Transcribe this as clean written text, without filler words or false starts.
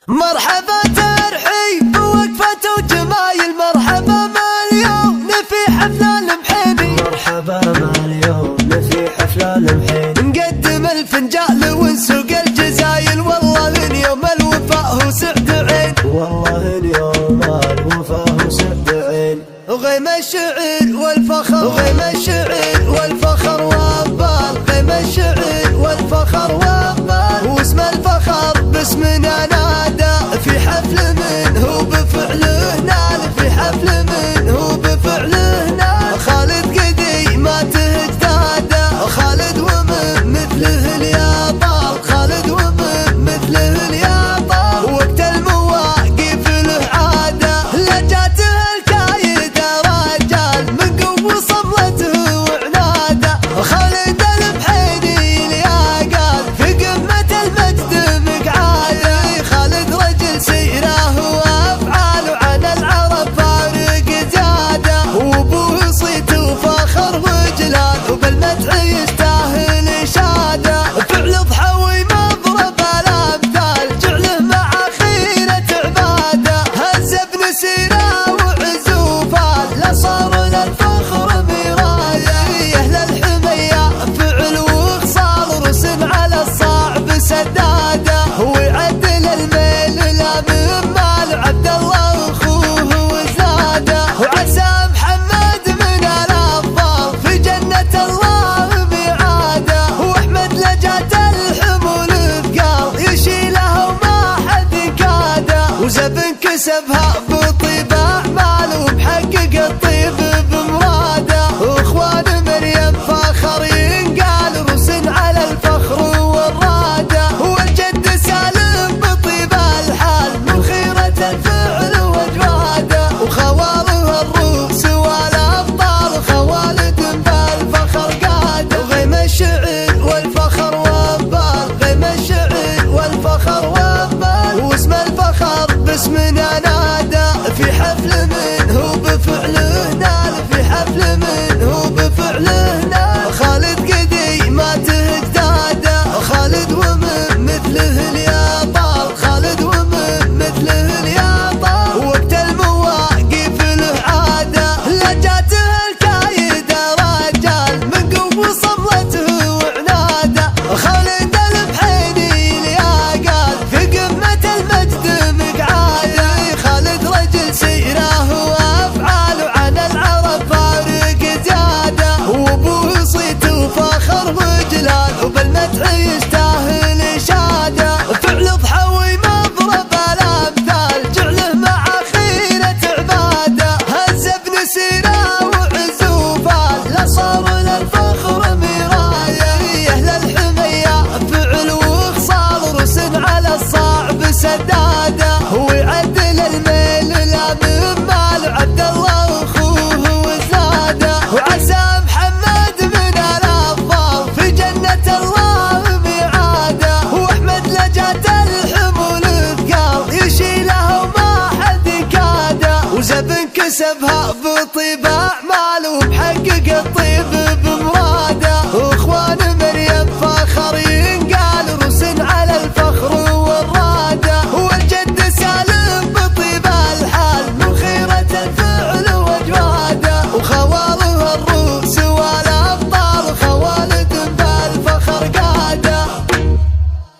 مرحبا ترحيب ووقفة وجمايل، مرحبا مليون في حفل المحيني، مرحبا مليون في حفل المحيني. نقدم الفنجال ونسوق الجزايل، والله اليوم الوفاء هو سعد عين، والله اليوم الوفاء هو سعد عين. وغيم الشعر والفخر، وغيم الشعر والفخر وابال، غيم الشعر والفخر وابال، واسم الفخر باسمنا نادى، في حفل من هو بفعله نال، في حفل من هو بفعله نال. خالد قدي ما تهتدى، خالد ومن مثله اليابال، خالد ومن مثله اليابال، وقت المواقف له عادة، لجاته الكايدة رجال من قوة صبرته وعناده. خالد المحيني الياقال في قمة المجد مقعاده، خالد رجل سيره وافعاله عن العرب فارق زاده، وابوه صيت وفخر وجلال، وبالمدح يستاهل اشاده. فعل ضحوي مضرب الامثال، جعله مع خيرة عباده، هز ابن سيره وعزوفال، لا صار للفخر مرايه. اهل الحميه فعل وخصال، رسم على الصعب سداده، ويعدل الميل لا من مال، عبد الله اخوه وزاده. وعسى محمد من الافضل في جنة الله ميعاده، واحمد لجات الحمول ثقال، يشيلها وما حد كاده، وزبن كسبها بطيب اعماله، ومحقق الطيب بمراده. واخوان مريم فخر ينقال، رسن على الفخر والراده، والجد سالم بطيب الحال، من خيرة الفعل واجواده. وخواله الروس والابطال، خوالد بالفخر قاده، وغيم الشعر والفخر وابال، غيم الشعر والفخر وابال، واسم الفخر باسمنا نادى، في حفل من هو بفعله نال، في حفل من هو بفعله نال. خالد قدي ما تهتدى، خالد ومن مثله اليابال، خالد ومن مثله اليابال، وقت المواقف له عاده، لجاته الكايدة رجال من قوة صبرته وعناده. خالد المحيني الياقال في قمة المجد مقعاده، خالد رجل سيره وافعاله عن العرب فارق زاده، وابوه صيت وفخر وجلال، وبالمدح يستاهل اشاده. فعل ضحوي مضرب الامثال، جعله مع خيرة عباده، هز ابن سيره وعزوفال، لا صار للفخر مرايه. اهل الحميه فعل وخصال، رسن على الصعب سداده، ويعدل الميل لا من مال، عبد الله اخوه وزاده. وعسى محمد من الافضل في جنة الله ميعاده، واحمد لجات الحمول ثقال، يشيلها وما حد كاده، وزبن كسبها بطيب